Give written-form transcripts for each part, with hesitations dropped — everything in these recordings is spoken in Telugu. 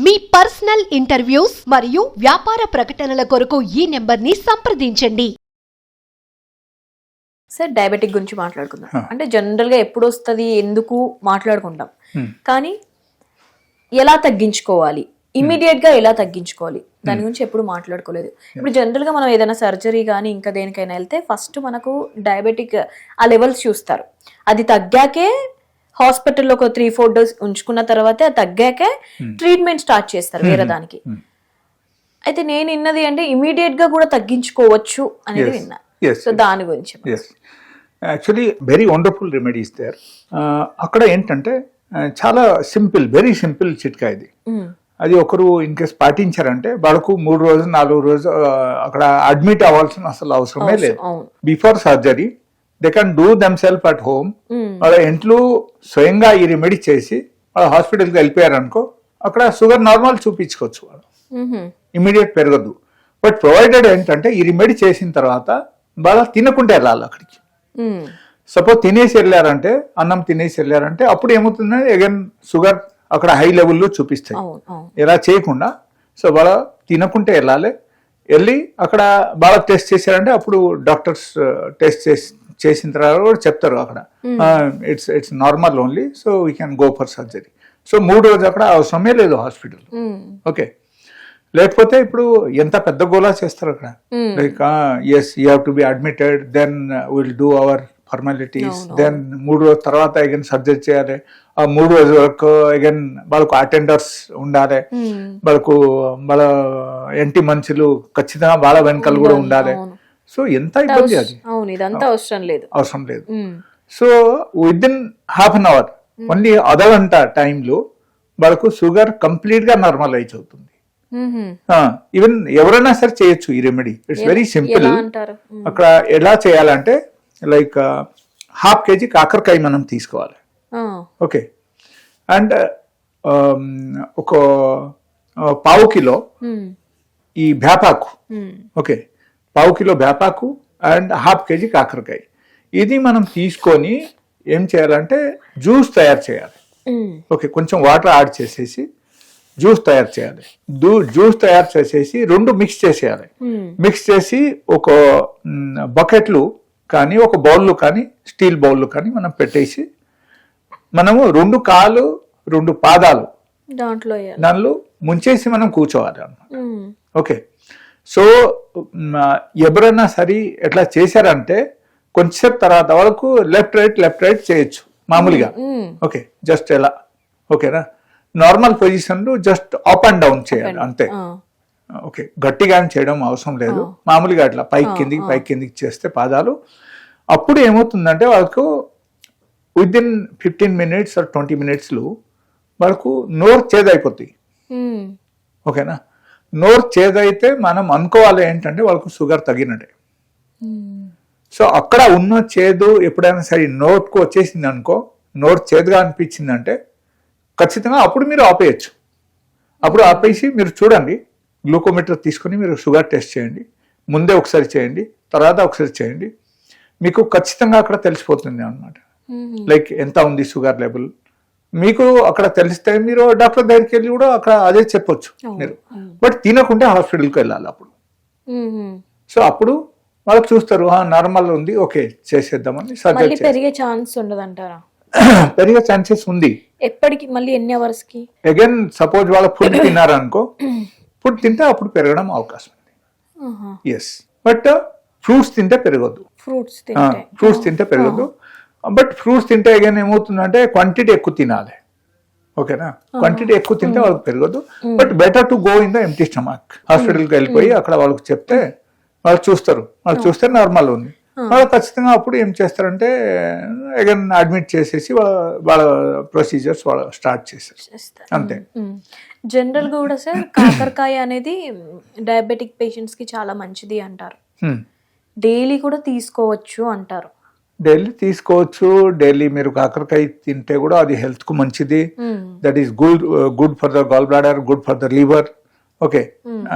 మీ పర్సనల్ ఇంటర్వ్యూస్ మరియు వ్యాపార ప్రకటనల కొరకు ఈ నెంబర్ని సంప్రదించండి. సార్ డయాబెటిక్ గురించి మాట్లాడుకుందాం. అంటే జనరల్ గా ఎప్పుడు వస్తుంది ఎందుకు మాట్లాడుకుంటాం, కానీ ఎలా తగ్గించుకోవాలి, ఇమీడియట్ గా ఎలా తగ్గించుకోవాలి దాని గురించి ఎప్పుడు మాట్లాడుకోలేదు. ఇప్పుడు జనరల్ గా మనం ఏదైనా సర్జరీ కానీ ఇంకా దేనికైనా వెళ్తే ఫస్ట్ మనకు డయాబెటిక్ ఆ లెవెల్స్ చూస్తారు. అది తగ్గాకే హాస్పిటల్లో ఒక 3-4 డేస్ ఉంచుకున్న తర్వాతే అది తగ్గాకే ట్రీట్మెంట్ స్టార్ట్ చేస్తారు వేరే దానికి. అయితే నేను విన్నది అంటే ఇమీడియట్ గా కూడా తగ్గించుకోవచ్చు అనేది విన్నా. సో దాని గురించి actually very wonderful remedies there. అక్కడ ఏంటంటే చాలా సింపుల్, వెరీ సింపుల్ చిట్కా ఇది. అది ఒకరు ఇన్ కేస్ పాటించారంటే వాళ్ళకు 3 రోజులు 4 రోజులు అక్కడ అడ్మిట్ అవ్వాల్సిన అసలు అవసరమే లేదు. Before surgery they can do them self at home. వాళ్ళ ఇంట్లో స్వయంగా ఈ రెమెడీ చేసి వాళ్ళ హాస్పిటల్కి వెళ్ళిపోయారనుకో, అక్కడ షుగర్ నార్మల్ చూపించుకోవచ్చు. వాళ్ళు ఇమీడియట్ పెరగదు. బట్ ప్రొవైడెడ్ ఏంటంటే ఈ రెమెడీ చేసిన తర్వాత బాగా తినకుంటే వెళ్ళాలి అక్కడికి. సపోజ్ తినేసి వెళ్ళారంటే, అన్నం తినేసి వెళ్ళారంటే అప్పుడు ఏమవుతుందంటే అగైన్ షుగర్ అక్కడ హై లెవెల్లో చూపిస్తాయి. ఇలా చేయకుండా సో వాళ్ళ తినకుంటే వెళ్ళాలి. వెళ్ళి అక్కడ బాగా టెస్ట్ చేశారంటే అప్పుడు డాక్టర్స్ టెస్ట్ చేసిన తర్వాత కూడా చెప్తారు అక్కడ it's normal only, so we can go for surgery. So 3 రోజులు అక్కడ అవసరమే లేదు హాస్పిటల్. ఓకే, లేకపోతే ఇప్పుడు ఎంత పెద్ద గోలా చేస్తారు అక్కడ. Like as you have to be admitted, then will do our formalities, then 3 రోజుల తర్వాత అగైన్ సర్జరీ చేయాలి. ఆ 3 రోజుల వరకు అగైన్ వాళ్ళకు అటెండర్స్ ఉండాలి, వాళ్ళకు వాళ్ళ ఎంటి మనుషులు ఖచ్చితంగా వాళ్ళ వెనకాల కూడా ఉండాలి. సో ఎంత ఇబ్బంది అది. అవసరం లేదు. So within half an hour, only అర్ధగంట టైంలో వాళ్ళకు షుగర్ కంప్లీట్ గా నార్మలైజ్ అవుతుంది. ఈవెన్ ఎవరైనా సరే చేయొచ్చు ఈ రెమెడీ. It's very simple. అక్కడ ఎలా చేయాలంటే లైక్ 1/2 kg కాకరకాయ మనం తీసుకోవాలి. ఓకే, అండ్ ఒక 1/4 కిలో ఈ వేపాకు. ఓకే, 1/4 కిలో వేపాకు అండ్ 1/2 kg కాకరకాయ. ఇది మనం తీసుకొని ఏం చేయాలంటే జ్యూస్ తయారు చేయాలి. ఓకే, కొంచెం వాటర్ యాడ్ చేసేసి జ్యూస్ తయారు చేయాలి. జ్యూస్ తయారు చేసేసి 2 మిక్స్ చేసేయాలి. మిక్స్ చేసి ఒక బకెట్లు కానీ ఒక బౌల్లో కానీ స్టీల్ బౌల్లో కానీ మనం పెట్టేసి మనము 2 కాళ్ళు 2 పాదాలు దానిలో ముంచేసి మనం కూర్చోవాలి అన్నమాట. ఓకే, సో ఎవరైనా సరే ఎట్లా చేశారంటే కొంచెంసేపు తర్వాత వాళ్ళకు లెఫ్ట్ రైట్ చేయొచ్చు మామూలుగా. ఓకే, జస్ట్ ఎలా ఓకేనా, నార్మల్ పొజిషన్ లో జస్ట్ అప్ అండ్ డౌన్ చేయాలి అంతే. ఓకే, గట్టిగా చేయడం అవసరం లేదు, మామూలుగా అట్లా పైకి కిందికి చేస్తే పాదాలు. అప్పుడు ఏమవుతుందంటే వాళ్ళకు with in 15 minutes or 20 minutes లో వాళ్ళకు నోరు చేదైపోతాయి. ఓకేనా, నోరు చేదైతే మనం అనుకోవాలి ఏంటంటే వాళ్ళకు షుగర్ తగ్గినట్టే. సో అక్కడ ఉన్న చేదు ఎప్పుడైనా సరే నోట్కు వచ్చేసింది అనుకో, నోరు చేదుగా అనిపించిందంటే ఖచ్చితంగా అప్పుడు మీరు ఆపేయచ్చు. అప్పుడు ఆపేసి మీరు చూడండి, గ్లూకోమీటర్ తీసుకుని మీరు షుగర్ టెస్ట్ చేయండి. ముందే ఒకసారి చేయండి, తర్వాత ఒకసారి చేయండి. మీకు ఖచ్చితంగా అక్కడ తెలిసిపోతుంది అన్నమాట. లైక్ ఎంత ఉంది షుగర్ లెవెల్ మీకు అక్కడ తెలిస్తే మీరు డాక్టర్ దగ్గరికి వెళ్ళి కూడా అక్కడ అదే చెప్పొచ్చు మీరు. బట్ తినకుంటే హాస్పిటల్కి వెళ్ళాలి అప్పుడు. సో అప్పుడు వాళ్ళకి చూస్తారు నార్మల్ ఉంది, ఓకే చేసేద్దామని సర్జరీ. పెరిగే ఛాన్స్ ఉండదంటారా? పెరిగే ఛాన్సెస్ ఉంది. ఎప్పటికి మళ్ళీ ఎన్ని అవర్స్ కి? అగైన్ సపోజ్ వాళ్ళ ఫుడ్ తిన్నారనుకో, ఫుడ్ తింటే అప్పుడు పెరగడం అవకాశం ఉంది. ఎస్, బట్ ఫ్రూట్స్ తింటే పెరగదు. ఫ్రూట్స్ తింటే పెరగదు. బట్ ఫ్రూట్స్ తింటే అగైన్ ఏమవుతుందంటే క్వాంటిటీ ఎక్కువ తినాలి. ఓకేనా, క్వాంటిటీ ఎక్కువ తింటే వాళ్ళకి పెరగదు. But better to go in the empty stomach. హాస్పిటల్కి వెళ్ళిపోయి అక్కడ వాళ్ళకి చెప్తే వాళ్ళు చూస్తారు, వాళ్ళు చూస్తే నార్మల్ ఉంది. వాళ్ళు ఖచ్చితంగా అప్పుడు ఏం చేస్తారంటే అగైన్ అడ్మిట్ చేసేసి వాళ్ళ ప్రొసీజర్స్ వాళ్ళు స్టార్ట్ చేస్తారు అంతే. జనరల్ గా కూడా సార్ కాకరకాయ అనేది డయాబెటిక్ పేషెంట్స్ కి చాలా మంచిది అంటారు. డైలీ కూడా తీసుకోవచ్చు అంటారు. డైలీ తీసుకోవచ్చు. డైలీ మీరు కాకరకాయ తింటే కూడా అది హెల్త్ కు మంచిది. That is good for the gall bladder, good for the liver. Okay,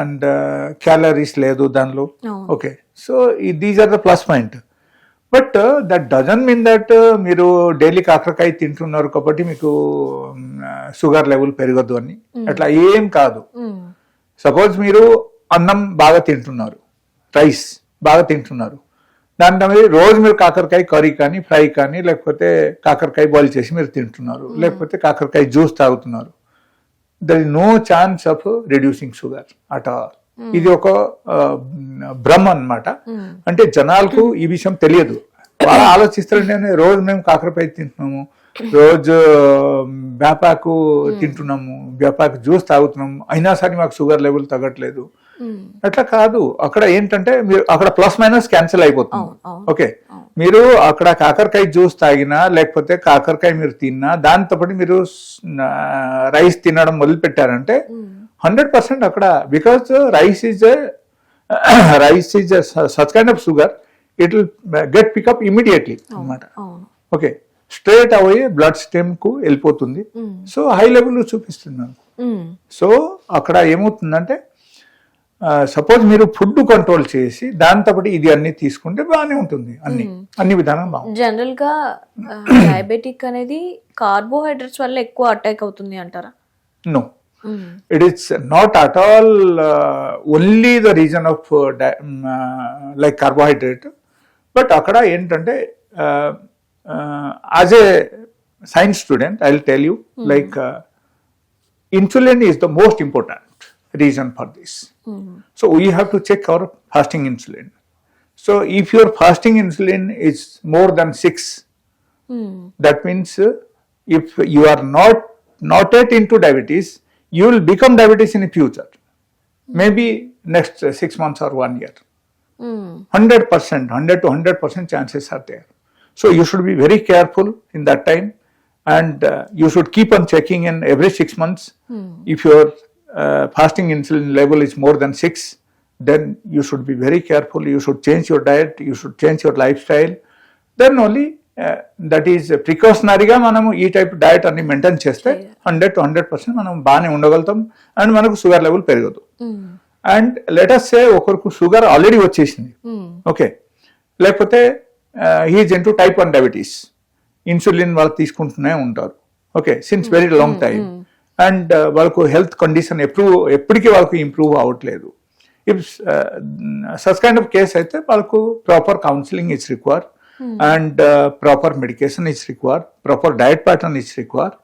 and calories లేదు దానిలో. Okay, so these are the plus point. But that doesn't mean that మీరు డైలీ కాకరకాయ తింటున్నారు కాబట్టి మీకు షుగర్ లెవెల్ పెరగదు అని అట్లా ఏం కాదు. సపోజ్ మీరు అన్నం బాగా తింటున్నారు, రైస్ బాగా తింటున్నారు, దాంట్లో రోజు మీరు కాకరకాయ కర్రీ కానీ ఫ్రై కానీ లేకపోతే కాకరకాయ బాయిల్ చేసి మీరు తింటున్నారు, లేకపోతే కాకరకాయ జ్యూస్ తాగుతున్నారు, there is no chance of reducing sugar at all. ఇది ఒక భ్రమ అన్నమాట. అంటే జనాలకు ఈ విషయం తెలియదు. వాళ్ళు ఆలోచిస్తారంటే రోజు మేము కాకరకాయ తింటున్నాము, రోజు వేపాకు తింటున్నాము, వేపాకు జ్యూస్ తాగుతున్నాము, అయినా సరే మాకు షుగర్ లెవెల్ తగ్గట్లేదు. అట్లా కాదు. అక్కడ ఏంటంటే మీరు అక్కడ ప్లస్ మైనస్ క్యాన్సిల్ అయిపోతుంది. ఓకే, మీరు అక్కడ కాకరకాయ జ్యూస్ తాగినా లేకపోతే కాకరకాయ మీరు తిన్నా దాంతో పాటు మీరు రైస్ తినడం మొదలు పెట్టారంటే 100% అక్కడ, because rice is such kind of sugar, it will get pickup immediately అన్నమాట. Okay, straight away blood stream కు వెళ్ళిపోతుంది. సో హై లెవెల్ చూపిస్తున్నాను. సో అక్కడ ఏమవుతుందంటే సపోజ్ మీరు ఫుడ్ కంట్రోల్ చేసి దాంతో పాటు ఇది అన్ని తీసుకుంటే బాగానే ఉంటుంది. అన్ని విధానం బాగుంది. జనరల్ గా డయాబెటిక్ అనేది కార్బోహైడ్రేట్స్ వల్ల ఎక్కువ అటాక్ అవుతుంది అంటారా? No, it is not at all only the reason of like carbohydrate, but akkada entante as a science student I'll tell you like insulin is the most important reason for this. So we have to check our fasting insulin. So if your fasting insulin is more than 6, that means if you are not yet into diabetes, you will become diabetes in the future, maybe next 6 months or 1 year. 100%, 100 to 100% chances are there. So you should be very careful in that time, and you should keep on checking in every 6 months. If your fasting insulin level is more than 6, then you should be very careful. You should change your diet, you should change your lifestyle. Then only that is ప్రికాషనరీగా మనము ఈ టైప్ డయట్ అన్ని మెయింటైన్ చేస్తే 100 to 100% మనం బాగానే ఉండగలుగుతాం అండ్ మనకు షుగర్ లెవెల్ పెరగదు. అండ్ లెటస్ సే ఒకరికి షుగర్ ఆల్రెడీ వచ్చేసింది, ఓకే, లేకపోతే he's into type 1 diabetes, insulin వాళ్ళు తీసుకుంటూనే ఉంటారు, okay, since very long time, and వాళ్ళకు హెల్త్ కండిషన్ ఎప్పటికీ వాళ్ళకు ఇంప్రూవ్ అవ్వట్లేదు. If such kind of case అయితే వాళ్ళకు proper counselling is require, and proper medication is required, proper diet pattern is required.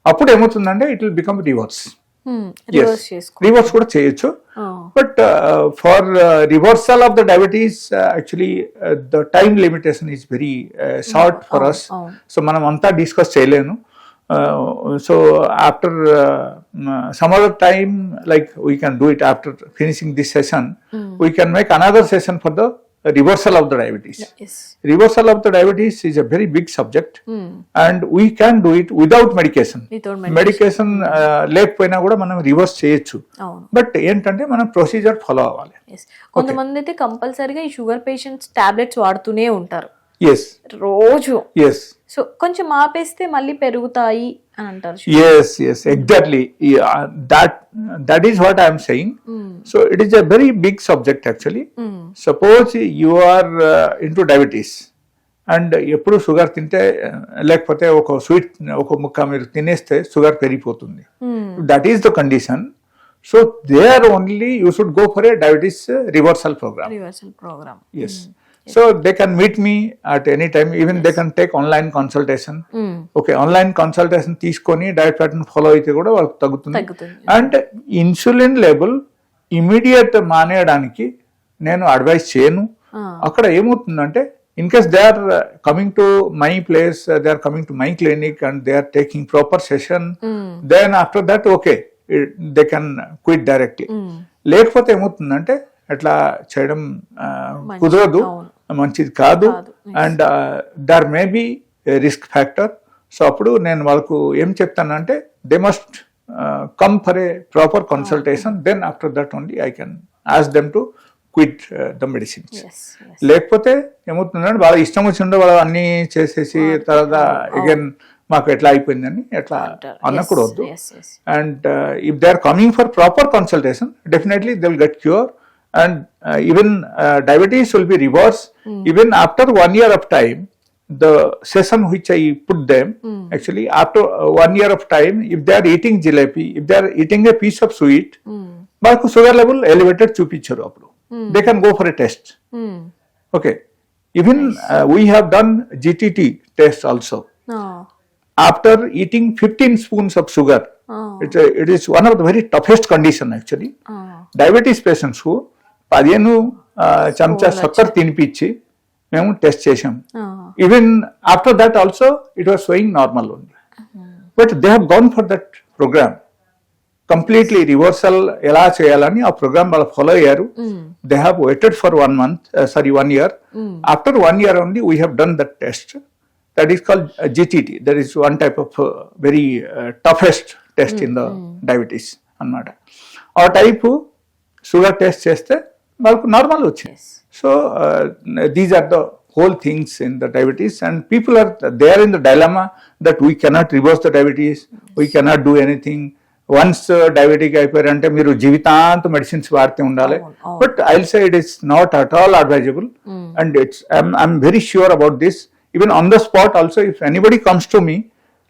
అప్పుడు ఏమవుతుందంటే it will become reverse. Reverse కూడా చేయొచ్చు, but for reversal of the diabetes actually the time limitation is very short for us. So మనం అంతా డిస్కస్ చేయలేను. So after some other time, like we can do it after finishing this session, we can make another session for the reversal of the diabetes. Yes. Reversal of the diabetes is a very big subject, and we can do it without medication. Medication లేకపోయినా కూడా మనం రివర్స్ చేయొచ్చు, బట్ ఏంటంటే మనం ప్రొసీజర్ ఫాలో అవ్వాలి. కొంతమంది అయితే కంపల్సరీగా ఈ షుగర్ పేషెంట్స్ టాబ్లెట్స్ వాడుతూనే ఉంటారు రోజు. సో కొంచెం ఆపేస్తే మళ్ళీ పెరుగుతాయి అని అంటారు. Yes, exactly. That is what I am saying. So it is a very big subject actually. Suppose you are into diabetes and ఎప్పుడు షుగర్ తింటే లేకపోతే ఒక స్వీట్ ఒక ముక్క మీరు తినేస్తే షుగర్ పెరిగిపోతుంది. That is the condition. So there only you should go for a diabetes reversal programme. Yes. So they can meet me at any time, even they can take online consultation. Okay, online consultation తీసుకొని డైట్ ప్యాటర్న్ ఫాలో అయితే కూడా వాళ్ళకి తగ్గుతుంది. అండ్ ఇన్సులిన్ లెవెల్ ఇమీడియట్ మానేయడానికి నేను అడ్వైస్ చేయను. అక్కడ ఏమవుతుందంటే in case they are coming to my place, they are coming to my clinic and they are taking proper session, then after that okay they can quit directly. లేకపోతే ఏమవుతుందంటే అట్లా చేయడం కుదరదు, మంచిది కాదు, and there may be risk factor. So అప్పుడు నేను వాళ్ళకు ఏం చెప్తానంటే they must come for a proper consultation, then after that only I can ask them to quit the medicines. లేకపోతే ఏమవుతుందంటే వాళ్ళ ఇష్టం వచ్చిందో వాళ్ళు అన్ని చేసేసి తర్వాత అగైన్ మాకు ఎట్లా అయిపోయిందని ఎట్లా అన్నప్పుడు వద్దు. And if they are coming for proper consultation, definitely they will get cure and even diabetes will be reversed even after 1 year of time. The session which I put them, actually after 1 year of time, if they are eating jalebi, if they are eating a piece of sweet, వాళ్ళకు షుగర్ లెవెల్ ఎలివేటెడ్ చూపించారు అప్పుడు. They can go for a test. Okay, even we have done GTT test also. After eating 15 spoons of sugar, it is one of the very toughest condition actually. Diabetes patients కు 15 చెంచా చక్కెర తినిపించి మేము టెస్ట్ చేసాం. Even after that also it was showing normal only. But they have gone for that programme. Completely reversal ఎలా చేయాలని ఆ ప్రోగ్రామ్ వాళ్ళు ఫాలో అయ్యారు. They have waited for 1 year. After 1 year only we have done that test. That is called GTT. That is one type of very toughest test in the diabetes అన్నమాట. ఆ టైపు షుగర్ టెస్ట్ చేస్తే వాళ్ళకు నార్మల్ వచ్చింది. So these are the whole things in the diabetes, and people are there in the dilemma that we cannot reverse the diabetes, we cannot do anything. Once diabetic అయిపోయారంటే మీరు జీవితాంత మెడిసిన్స్ వాడితే ఉండాలి. But I will say it is not at all advisable, and it's I'm very sure about this. Even on the spot also, if anybody comes to me,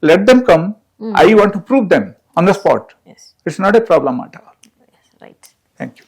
let them come. I want to prove them on the spot. Yes. It's not a problem at all. Yes, right. Thank you.